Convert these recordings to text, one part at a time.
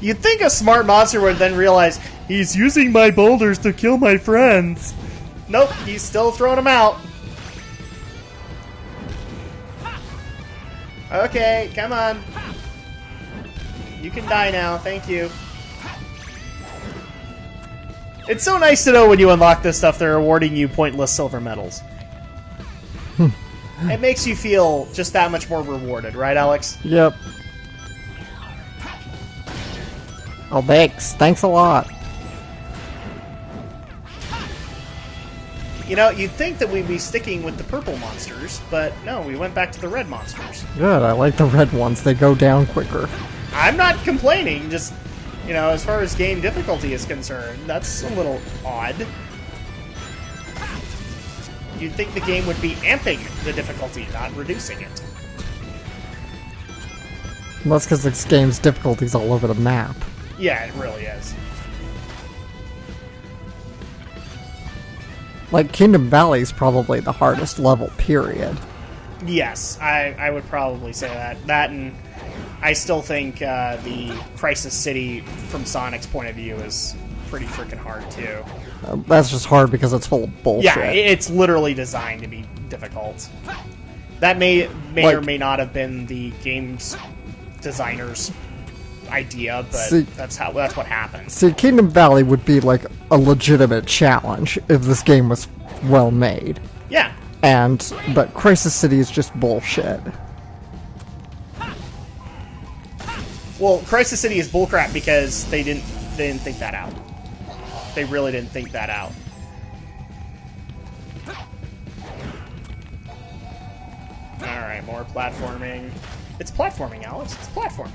You'd think a smart monster would then realize, he's using my boulders to kill my friends. Nope, he's still throwing them out. Okay, come on. You can die now, thank you. It's so nice to know when you unlock this stuff, they're awarding you pointless silver medals. It makes you feel just that much more rewarded, right, Alex? Yep. Oh, thanks. Thanks a lot. You know, you'd think that we'd be sticking with the purple monsters, but no, we went back to the red monsters. Good, I like the red ones. They go down quicker. I'm not complaining, just, you know, as far as game difficulty is concerned, that's a little odd. You'd think the game would be amping the difficulty, not reducing it. Well, that's because this game's difficulty's all over the map. Yeah, it really is. Like, Kingdom Valley's probably the hardest level, period. Yes, I would probably say that. That, and I still think the Crisis City, from Sonic's point of view, is pretty freaking hard, too. That's just hard because it's full of bullshit. Yeah, it's literally designed to be difficult. That may like, or may not have been the game's designer's idea, but see, that's what happens. See, Kingdom Valley would be like a legitimate challenge if this game was well made. Yeah. But Crisis City is just bullshit. Well, Crisis City is bullcrap because they didn't think that out. They really didn't think that out. Alright, more platforming. It's platforming, Alex. It's platforming.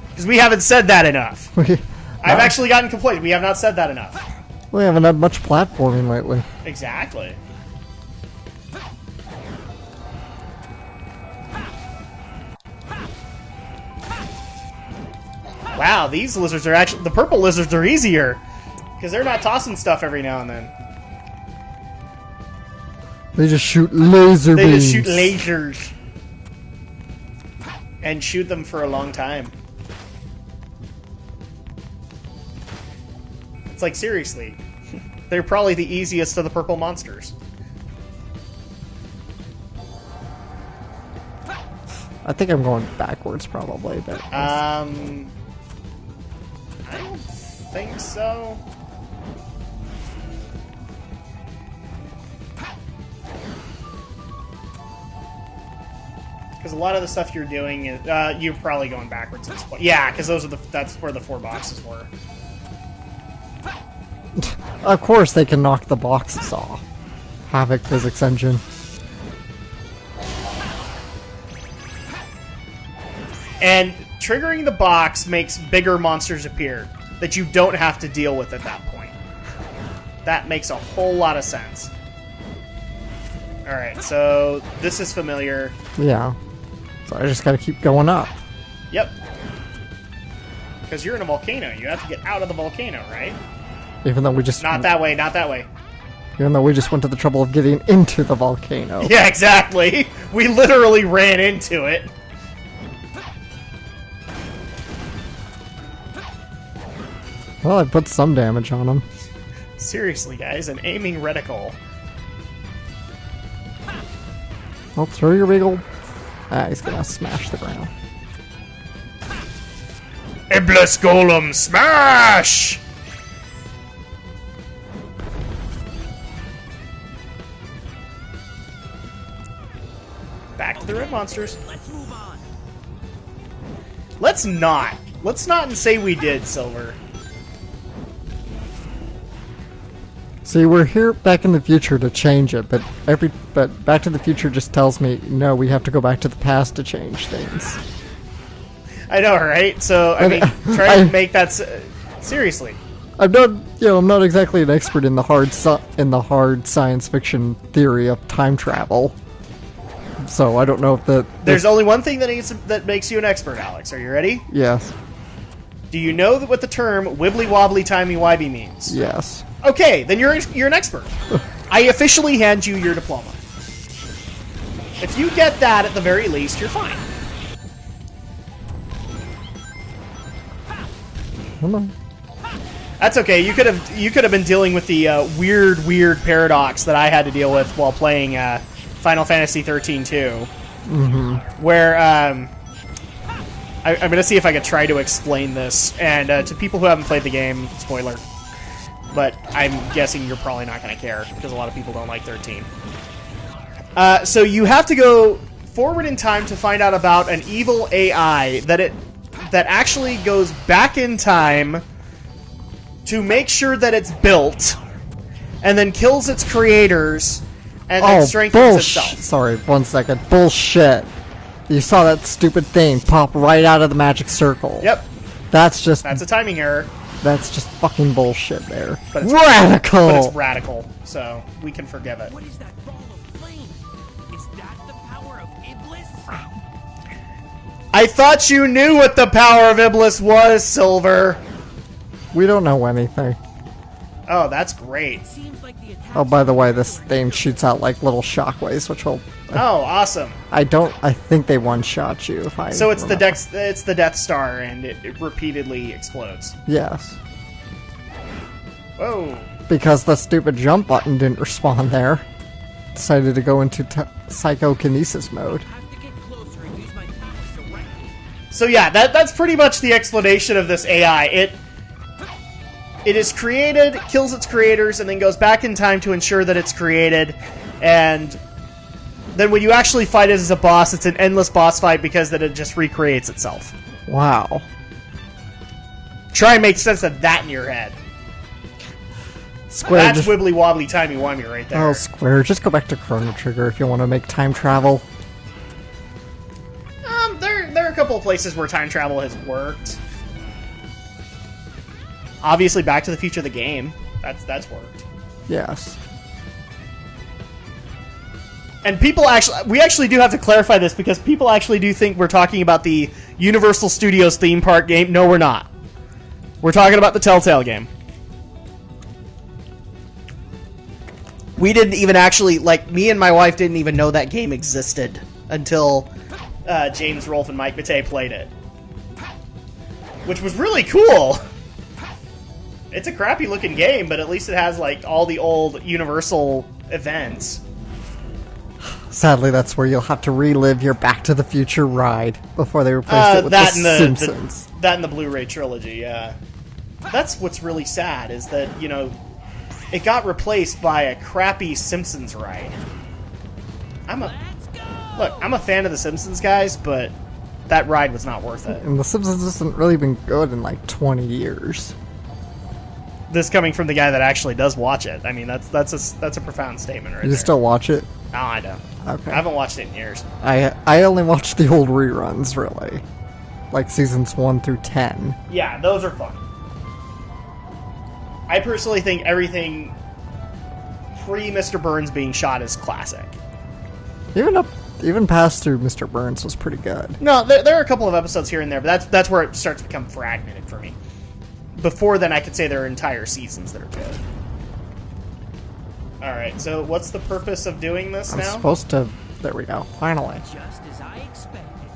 Because we haven't said that enough. I've actually gotten complaints. We have not said that enough. We haven't had much platforming lately. Exactly. Wow, these lizards are actually... The purple lizards are easier. Because they're not tossing stuff every now and then. They just shoot laser beams. They just shoot lasers. And shoot them for a long time. It's like, seriously. They're probably the easiest of the purple monsters. I think I'm going backwards, probably. But I don't think so. Because a lot of the stuff you're doing is you're probably going backwards at this point. Yeah, because that's where the 4 boxes were. Of course, they can knock the boxes off. Havoc physics engine. And triggering the box makes bigger monsters appear that you don't have to deal with at that point. That makes a whole lot of sense. Alright, so this is familiar. Yeah. So I just gotta keep going up. Yep. Because you're in a volcano. You have to get out of the volcano, right? Even though we just... Not that way, not that way. Even though we just went to the trouble of getting into the volcano. Yeah, exactly. We literally ran into it. Well, I put some damage on him. Seriously, guys, an aiming reticle. I'll throw your wiggle. Ah, he's gonna smash the ground. Iblis Golem, smash! Back to the red monsters. Let's move on. Let's not. Let's not and say we did, Silver. See, we're here back in the future to change it, but Back to the Future just tells me, no, we have to go back to the past to change things. I know, right? So, I mean, try to make that... seriously. I'm not exactly an expert in the hard science fiction theory of time travel. So I don't know if There's only one thing that makes you an expert, Alex. Are you ready? Yes. Do you know what the term wibbly wobbly timey wimey means? Yes. Okay, then you're an expert. I officially hand you your diploma. If you get that at the very least, you're fine. Come on. That's okay. You could have been dealing with the weird paradox that I had to deal with while playing Final Fantasy 13 too. Mm-hmm. Where I'm gonna see if I could try to explain this, and to people who haven't played the game, spoiler. But I'm guessing you're probably not gonna care because a lot of people don't like 13. So you have to go forward in time to find out about an evil AI that actually goes back in time to make sure that it's built, and then kills its creators, and then strengthens itself. Sorry, 1 second. Bullshit. You saw that stupid thing pop right out of the magic circle. Yep. That's a timing error. That's just fucking bullshit there. But it's radical! But it's radical, so we can forgive it. What is that ball of flame? Is that the power of Iblis? I thought you knew what the power of Iblis was, Silver. We don't know anything. Oh, that's great. It seems like the attack. Oh, by the way, this thing shoots out like little shockwaves, which will... Oh, awesome. I think they one-shot you, if I So it's remember. it's the Death Star, and it repeatedly explodes. Yes. Whoa. Because the stupid jump button didn't respond there. Decided to go into psychokinesis mode. I have to get closer and use my powers directly. So yeah, that's pretty much the explanation of this AI. It is created, kills its creators, and then goes back in time to ensure that it's created, and then when you actually fight it as a boss, it's an endless boss fight because then it just recreates itself. Wow. Try and make sense of that in your head. Square, That's wibbly wobbly timey wimey right there. Oh, Square, just go back to Chrono Trigger if you want to make time travel. There are a couple of places where time travel has worked. Obviously, Back to the Future, the game. That's worked. Yes. And we actually do have to clarify this because people actually do think we're talking about the Universal Studios theme park game. No, we're not. We're talking about the Telltale game. We didn't even actually, me and my wife didn't even know that game existed until James Rolfe and Mike Matei played it. Which was really cool. It's a crappy looking game, but at least it has, all the old Universal events. Sadly, that's where you'll have to relive your Back to the Future ride before they replaced it with The Simpsons. That and the Blu-ray trilogy, yeah. That's what's really sad, is that, it got replaced by a crappy Simpsons ride. I'm a fan of The Simpsons, guys, but that ride was not worth it. And The Simpsons hasn't really been good in 20 years. This coming from the guy that actually does watch it. I mean, that's a profound statement right there. You still watch it? No, I don't. Okay. I haven't watched it in years. I only watch the old reruns, really. Seasons 1 through 10. Yeah, those are fun. I personally think everything pre-Mr. Burns being shot is classic. Even past through Mr. Burns was pretty good. No, there are a couple of episodes here and there, but that's where it starts to become fragmented for me. Before then, I could say there are entire seasons that are good. Alright, so what's the purpose of doing this now? I'm supposed to... There we go. Finally. Just as I expected.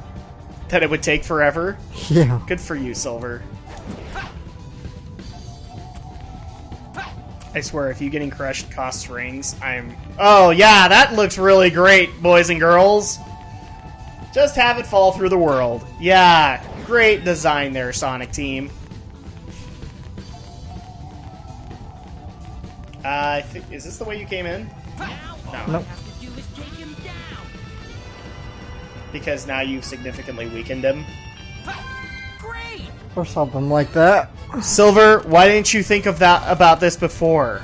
That it would take forever? Yeah. Good for you, Silver. I swear, if you getting crushed costs rings, Oh, yeah, that looks really great, boys and girls. Just have it fall through the world. Yeah, great design there, Sonic Team. Is this the way you came in? Now all No. I have to do is take him down. Because now you've significantly weakened him. Great! Or something like that. Silver, why didn't you think of that about this before?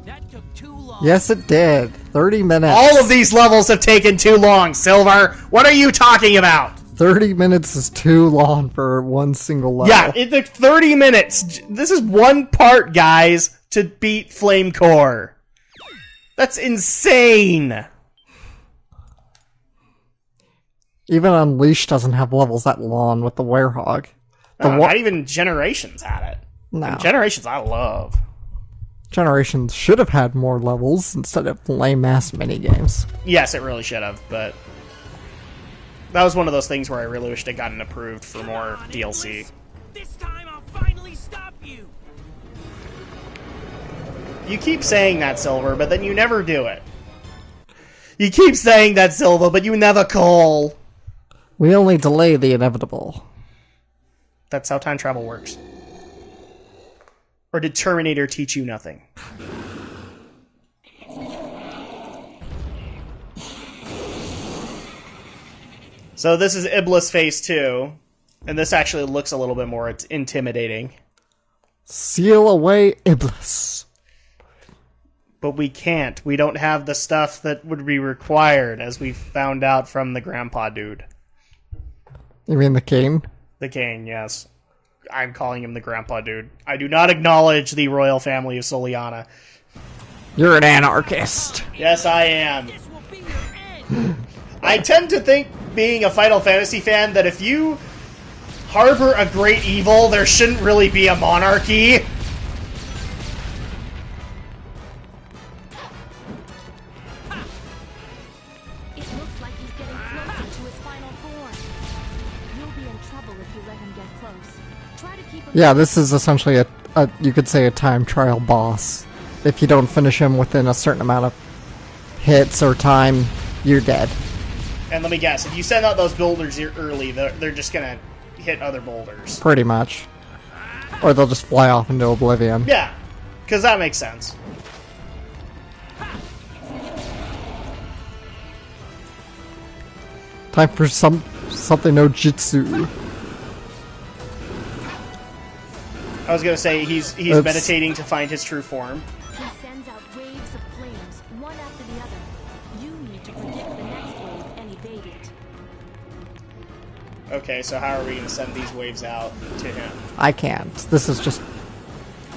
That took too long. Yes, it did. 30 minutes. All of these levels have taken too long, Silver. What are you talking about? 30 minutes is too long for one single level. Yeah, it took 30 minutes. This is one part, guys, to beat Flame Core. That's insane. Even Unleashed doesn't have levels that long with the Werehog. Not even Generations had it. No. And Generations I love. Generations should have had more levels instead of lame-ass minigames. Yes, it really should have, but... That was one of those things where I really wished it gotten approved for more DLC. This time I'll finally stop you. You keep saying that, Silver, but then you never do it. You keep saying that, Silver, but you never call. We only delay the inevitable. That's how time travel works. Or did Terminator teach you nothing? So this is Iblis Phase 2, and this actually looks a little bit more intimidating. Seal away Iblis. But we can't. We don't have the stuff that would be required, as we found out from the grandpa dude. You mean the cane? The Kane, yes. I'm calling him the grandpa dude. I do not acknowledge the royal family of Soliana. You're an anarchist. Yes, I am. This will be your end. I tend to think, being a Final Fantasy fan, that if you harbor a great evil, there shouldn't really be a monarchy. It looks like he's getting closer to his final form. You'll be in trouble if you let him get close. Try to keep him. Yeah, this is essentially a you could say a time trial boss. If you don't finish him within a certain amount of hits or time, you're dead. And let me guess, if you send out those boulders early, they're just gonna hit other boulders. Pretty much. Or they'll just fly off into oblivion. Yeah, because that makes sense. Time for something no jitsu. I was gonna say, he's It's- meditating to find his true form. He sends out waves of flames, one after the other. You need to predict the next wave and evade it. Okay, so how are we gonna send these waves out to him? I can't. This is just...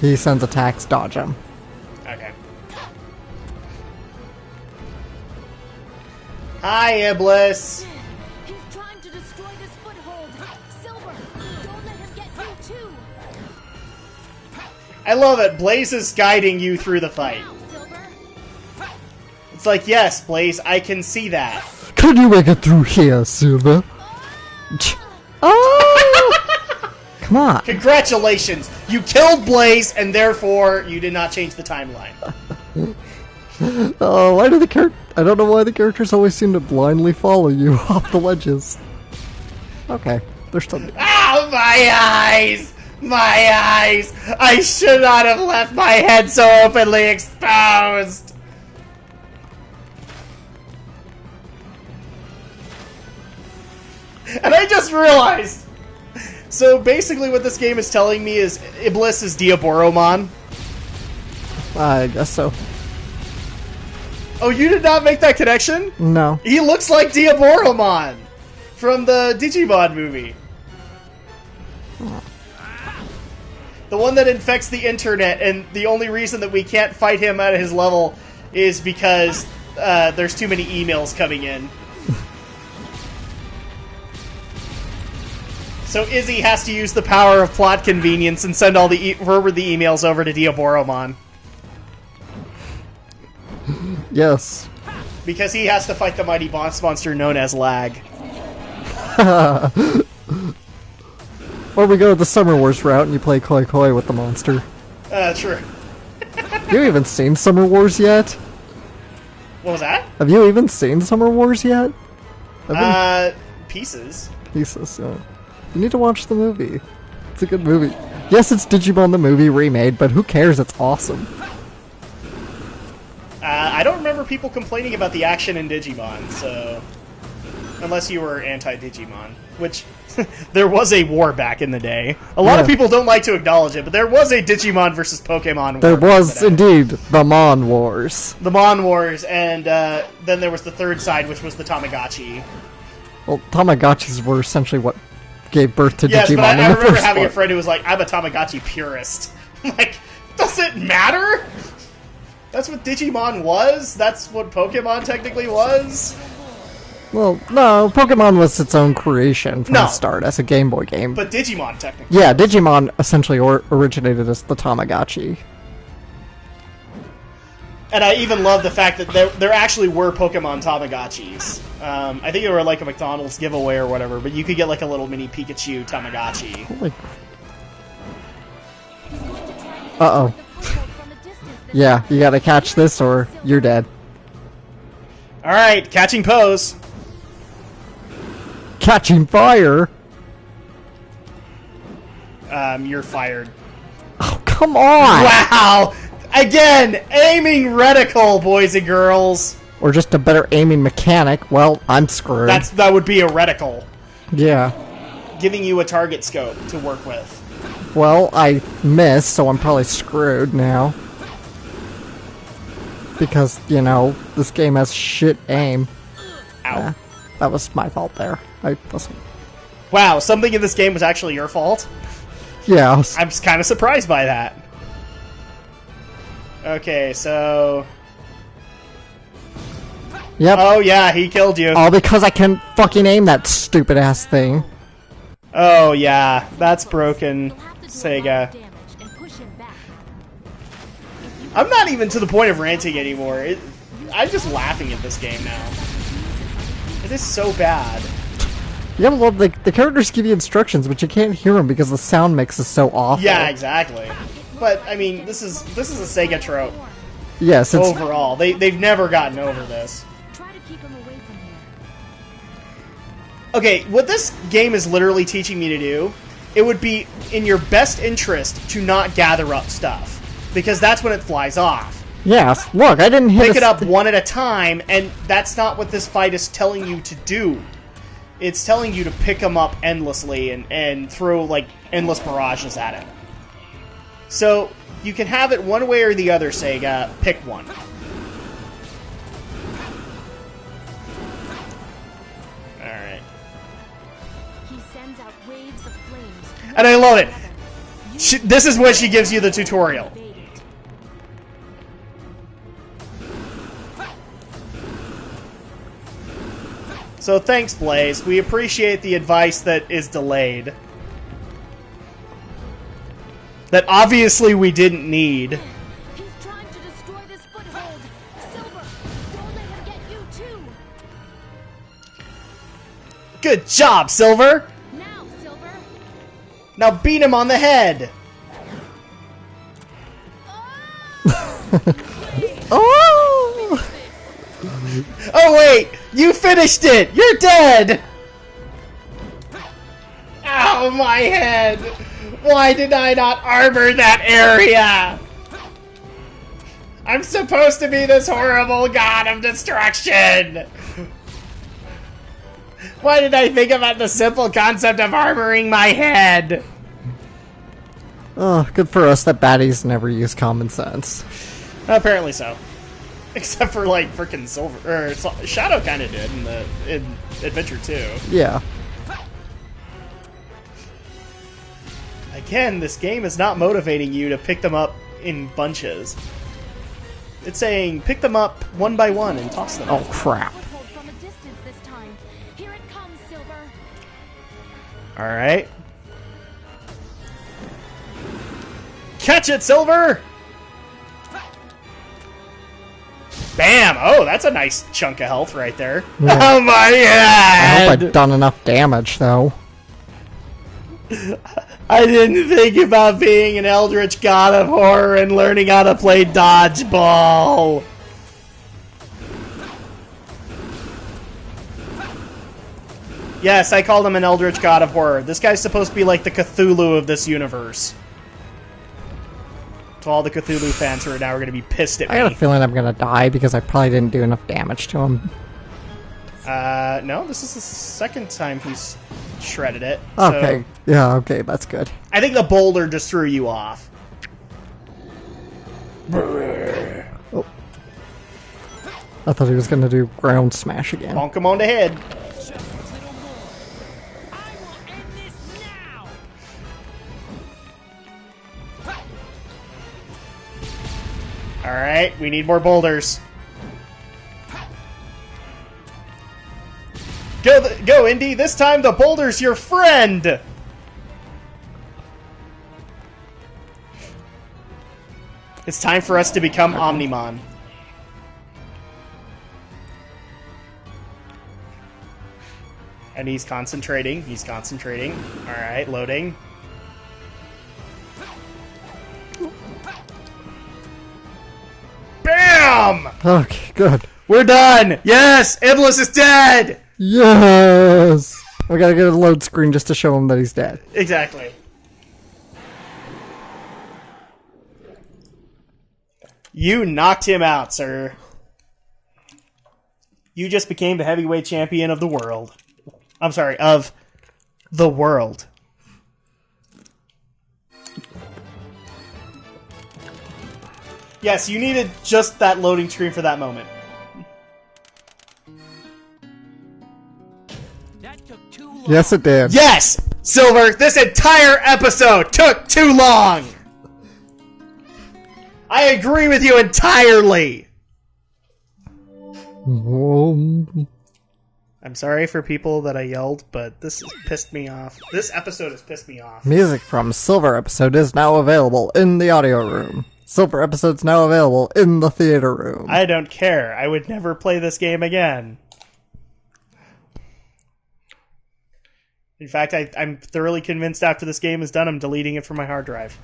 He sends attacks, dodge him. Okay. Hi, Iblis! He's trying to destroy this foothold. Silver, don't let him get through too. I love it. Blaze is guiding you through the fight. Now, Silver. It's like, yes, Blaze, I can see that. Can you make it through here, Silver? Oh! Come on. Congratulations! You killed Blaze, and therefore you did not change the timeline. Oh, why do the I don't know why the characters always seem to blindly follow you off the ledges. Okay, they're still... Ow, my eyes! My eyes! I should not have left my head so openly exposed! And I just realized! So basically what this game is telling me is Iblis is Diaboromon. I guess so. Oh, you did not make that connection? No. He looks like Diaboromon from the Digimon movie. The one that infects the internet, and the only reason that we can't fight him at his level is because there's too many emails coming in. So Izzy has to use the power of plot convenience and send all the forward the emails over to Diaboromon. Yes. Because he has to fight the mighty boss monster known as Lag. Or we go the Summer Wars route and you play Koi Koi with the monster. True. You even seen Summer Wars yet? What was that? Have you even seen Summer Wars yet? Pieces. Jesus, yeah. You need to watch the movie. It's a good movie. Yes, it's Digimon the movie remade, but who cares? It's awesome. I don't remember people complaining about the action in Digimon, so... Unless you were anti-Digimon, which... there was a war back in the day. A lot of people don't like to acknowledge it, but there was a Digimon versus Pokemon war. There was indeed the Mon Wars. The Mon Wars, and then there was the third side, which was the Tamagotchi. Well, Tamagotchis were essentially what gave birth to Yes, Digimon but I in the remember first having a one. friend who was like, I'm a Tamagotchi purist. I'm like, does it matter? That's what Digimon was? That's what Pokemon technically was? Well, no, Pokemon was its own creation from No. the start as a Game Boy game. But Digimon technically. Yeah, Digimon essentially originated as the Tamagotchi. And I even love the fact that there actually were Pokemon Tamagotchis. I think they were like a McDonald's giveaway or whatever, but you could get like a little mini Pikachu Tamagotchi. Holy... Uh-oh. Yeah, you gotta catch this or you're dead. Alright, catching pose. Catching fire? You're fired. Oh, come on! Wow! Again, aiming reticle, boys and girls. Or just a better aiming mechanic. Well, I'm screwed. That would be a reticle. Yeah. Giving you a target scope to work with. Well, I missed, so I'm probably screwed now. Because, you know, this game has shit aim. Ow. Yeah, that was my fault there. I wasn't... Wow, something in this game was actually your fault? Yeah, I was... I'm kind of surprised by that. Okay, so... Yep. Oh yeah, he killed you. All because I can fucking aim that stupid ass thing. Oh yeah, that's broken, Sega. I'm not even to the point of ranting anymore. I'm just laughing at this game now. It is so bad. Yeah, well, the characters give you instructions, but you can't hear them because the sound mix is so awful. Yeah, exactly. But I mean, this is a Sega trope. Yes, it's... Overall, they've never gotten over this. Try to keep him away from here. Okay, what this game is literally teaching me to do, it would be in your best interest to not gather up stuff. Because that's when it flies off. Yes, look, I didn't hit Pick it up one at a time, and that's not what this fight is telling you to do. It's telling you to pick them up endlessly and throw, like, endless barrages at it. So, you can have it one way or the other, Sega. Pick one. Alright. He sends out waves of flames. And I love it. This is when she gives you the tutorial. So thanks, Blaze. We appreciate the advice that is delayed. That obviously we didn't need. He's trying to destroy this foothold. Silver, don't let him get you too. Good job, Silver! Now, Silver. Now beat him on the head! Oh! Oh wait! You finished it! You're dead! Ow, my head! Why did I not armor that area? I'm supposed to be this horrible god of destruction! Why did I think about the simple concept of armoring my head? Oh, good for us that baddies never use common sense. Apparently so. Except for, like, frickin' Silver... or Shadow kinda did in Adventure 2. Yeah. Again, this game is not motivating you to pick them up in bunches. It's saying, pick them up one by one and toss them. Oh, crap. Hold from a distance this time. Here it comes, Silver. Alright. Catch it, Silver! Bam! Oh, that's a nice chunk of health right there. Yeah. Oh my I hope god! I've done enough damage, though. I didn't think about being an eldritch god of horror and learning how to play dodgeball. Yes, I called him an eldritch god of horror. This guy's supposed to be like the Cthulhu of this universe. To all the Cthulhu fans who are now going to be pissed at me. I got a feeling I'm gonna die because I probably didn't do enough damage to him. No, this is the second time he's shredded it. Okay. So Yeah, okay, that's good. I think the boulder just threw you off. Oh. I thought he was gonna do ground smash again. Bonk him on the head. Just a little more. I will end this now. Alright, we need more boulders. Go, Indy! This time the boulder's your friend! It's time for us to become Omnimon. And he's concentrating. He's concentrating. Alright, loading. BAM! Okay, good. We're done! Yes! Iblis is dead! Yes! We gotta get a load screen just to show him that he's dead. Exactly. You knocked him out, sir. You just became the heavyweight champion of the world. I'm sorry, of the world. Yes, you needed just that loading screen for that moment. That took too long. Yes, it did. Yes! Silver, this entire episode took too long! I agree with you entirely! I'm sorry for people that I yelled, but this has pissed me off. This episode has pissed me off. Music from Silver Episode is now available in the audio room. Silver Episode's now available in the theater room. I don't care. I would never play this game again. In fact, I'm thoroughly convinced after this game is done, I'm deleting it from my hard drive.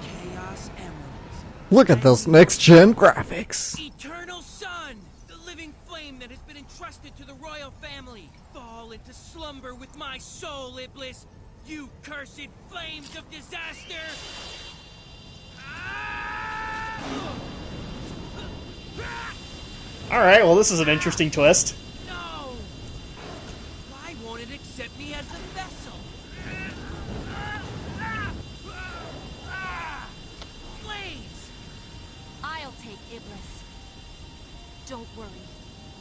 Chaos Emeralds. Look at those next-gen graphics. Eternal Sun! The living flame that has been entrusted to the royal family. Fall into slumber with my soul, Iblis. You cursed flames of disaster! Ah! Alright, well this is an interesting twist. No! Why won't it accept me as a vessel? Blaze! I'll take Iblis. Don't worry.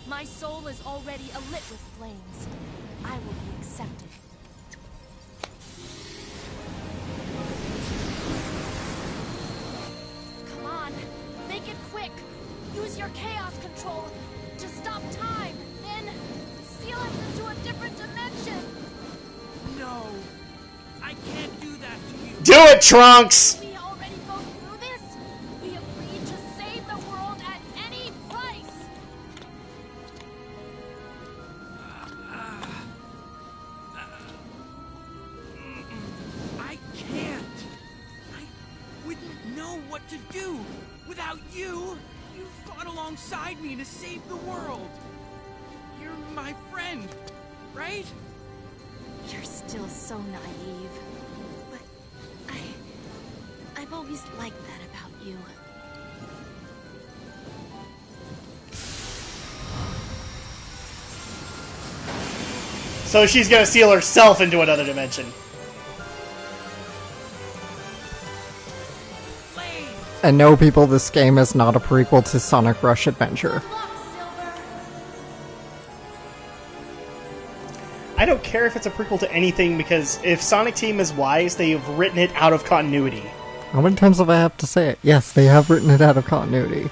My soul is already alit with flames. I will be accepted. Come on, make it quick. Use your chaos control to stop time. Then seal us into a different dimension. No! I can't do that to you! Do it, Trunks! We already go through this. We agreed to save the world at any price. I can't! I wouldn't know what to do without you! You fought alongside me to save the world! You're my friend, right? You're still so naive. But I've always liked that about you. So she's gonna seal herself into another dimension. Blaze! And no, people, this game is not a prequel to Sonic Rush Adventure. Good luck, Silver. I don't care if it's a prequel to anything, because if Sonic Team is wise, they have written it out of continuity. How many times have I have to say it? Yes, they have written it out of continuity.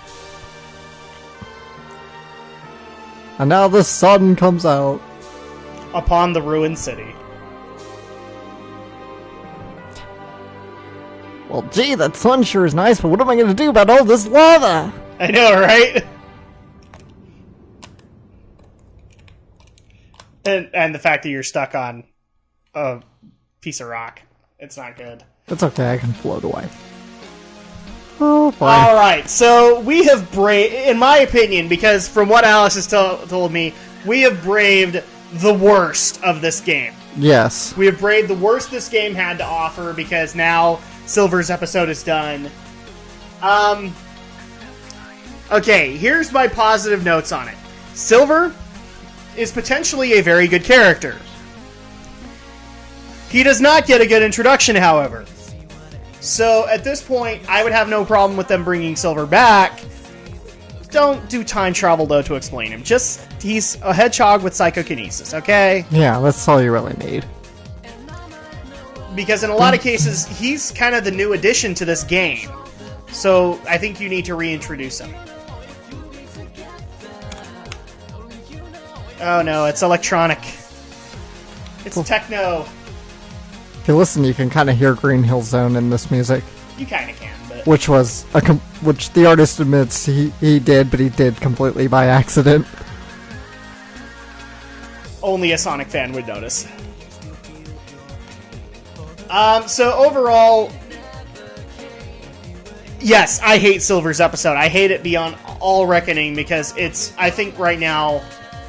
And now the sun comes out. Upon the ruined city. Well, gee, that sun sure is nice, but what am I going to do about all this lava? I know, right? And the fact that you're stuck on a piece of rock. It's not good. It's okay, I can float away. Oh, fine. Alright, so we have in my opinion, because from what Alice has told me, we have braved the worst of this game. Yes. We have braved the worst this game had to offer, because now Silver's episode is done. Okay, here's my positive notes on it. Silver is potentially a very good character. He does not get a good introduction, however. So, at this point, I would have no problem with them bringing Silver back. Don't do time travel, though, to explain him. Just, he's a hedgehog with psychokinesis, okay? Yeah, that's all you really need. Because in a lot of cases, he's kind of the new addition to this game. So, I think you need to reintroduce him. Oh no, it's electronic. It's techno. If you listen, you can kind of hear Green Hill Zone in this music. You kind of can, but... Which was which the artist admits he did, but he did completely by accident. Only a Sonic fan would notice. So overall, yes, I hate Silver's episode. I hate it beyond all reckoning because it's, I think right now,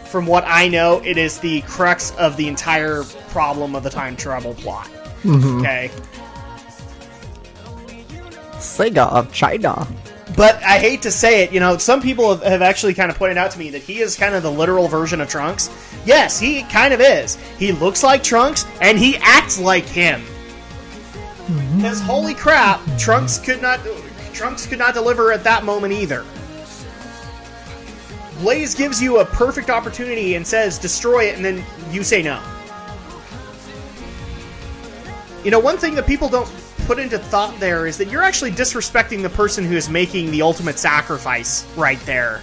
from what I know, it is the crux of the entire problem of the time travel plot. Okay? Sega of China. But I hate to say it, you know, some people have actually kind of pointed out to me that he is kind of the literal version of Trunks. Yes, he kind of is. He looks like Trunks, and he acts like him. Because holy crap, Trunks could not deliver at that moment either. Blaze gives you a perfect opportunity and says, destroy it, and then you say no. You know, one thing that people don't put into thought there is that you're actually disrespecting the person who is making the ultimate sacrifice right there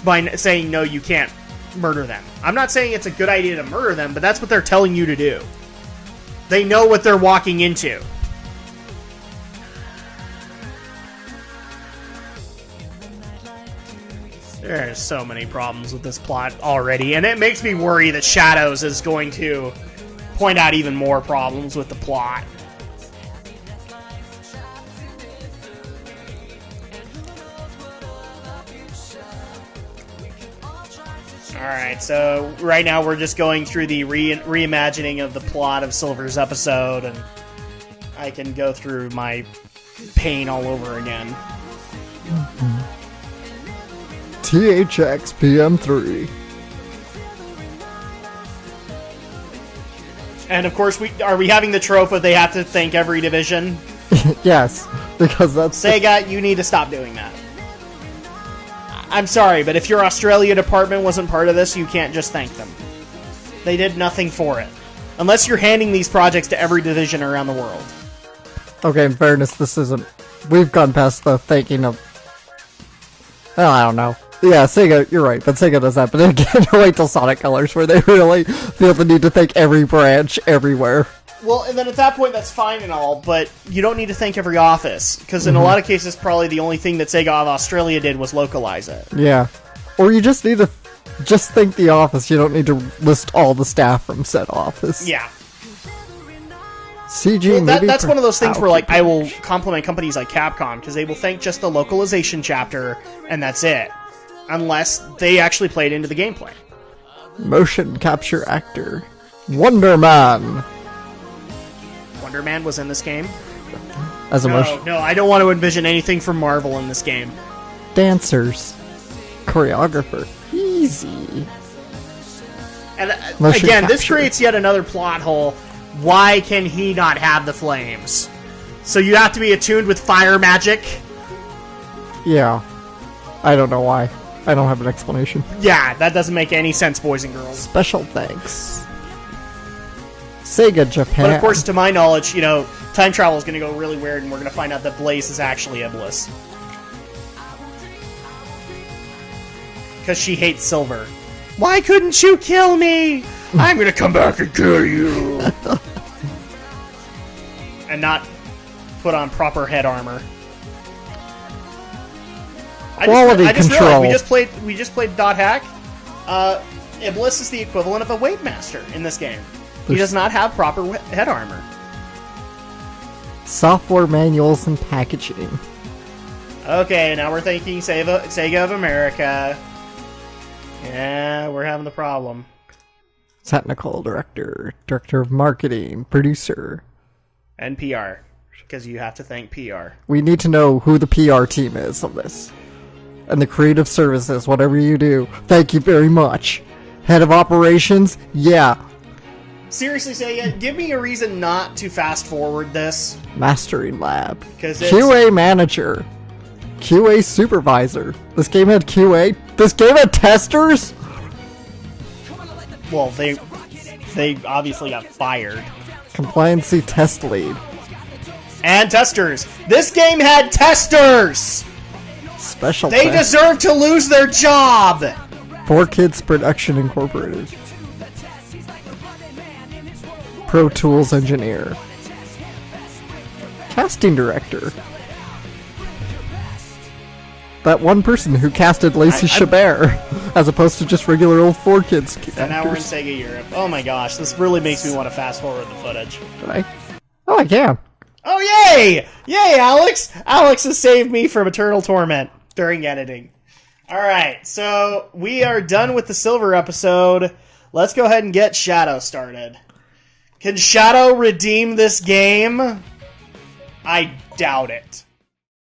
by saying, no, you can't murder them. I'm not saying it's a good idea to murder them, but that's what they're telling you to do. They know what they're walking into. There's so many problems with this plot already, and it makes me worry that Shadows is going to point out even more problems with the plot. Alright, so right now we're just going through the reimagining of the plot of Silver's episode, and I can go through my pain all over again. THX PM3. And of course, are we having the trope of they have to thank every division? Yes, because that's... Sega, you need to stop doing that. I'm sorry, but if your Australia department wasn't part of this, you can't just thank them. They did nothing for it. Unless you're handing these projects to every division around the world. Okay, in fairness, this isn't... We've gone past the thanking of... Oh, I don't know. Yeah, Sega, you're right, but Sega does that, but again, wait till Sonic Colors, where they really feel the need to thank every branch everywhere. Well, and then at that point, that's fine and all, but you don't need to thank every office, because in a lot of cases, probably the only thing that Sega of Australia did was localize it. Yeah. Or you just need to just thank the office, you don't need to list all the staff from said office. Yeah. CG, well, that's one of those things where, like, I will compliment companies like Capcom, because they will thank just the localization chapter, and that's it. Unless they actually played into the gameplay. Motion capture actor. Wonder Man. Wonder Man was in this game? As a motion... No, I don't want to envision anything from Marvel in this game. Dancers. Choreographer. Easy. And Motion again, this capture. creates yet another plot hole. Why can he not have the flames? So you have to be attuned with fire magic? Yeah. I don't know why. I don't have an explanation. Yeah, that doesn't make any sense, boys and girls. Special thanks. Sega Japan. But of course, to my knowledge, you know, time travel is going to go really weird, and we're going to find out that Blaze is actually Iblis. Because she hates Silver. Why couldn't you kill me? I'm going to come back and kill you. And not put on proper head armor. Quality I just control. realized we just played Dot Hack. Iblis is the equivalent of a weight master in this game. He does not have proper head armor. Software manuals and packaging. Okay, now we're thanking Sega of America. Yeah, we're having the problem. Technical director, director of marketing, producer. And PR, because you have to thank PR. We need to know who the PR team is on this. And the creative services, whatever you do. Thank you very much. Head of operations, yeah. Seriously, Sega, give me a reason not to fast forward this. Mastering lab. 'Cause it's- QA manager. QA supervisor. This game had QA? This game had testers? Well, they obviously got fired. Compliancy test lead. And testers. This game had testers! Special They test. deserve to lose their job! 4Kids Production Incorporated. Pro Tools engineer. Casting director. that one person who casted Lacey Chabert as opposed to just regular old 4Kids actors. And now we're in Sega Europe. Oh my gosh, this really makes me want to fast forward the footage. Can I? Oh, I can. Oh, yay! Yay, Alex! Alex has saved me from eternal torment during editing. Alright, so we are done with the Silver episode. Let's go ahead and get Shadow started. Can Shadow redeem this game? I doubt it.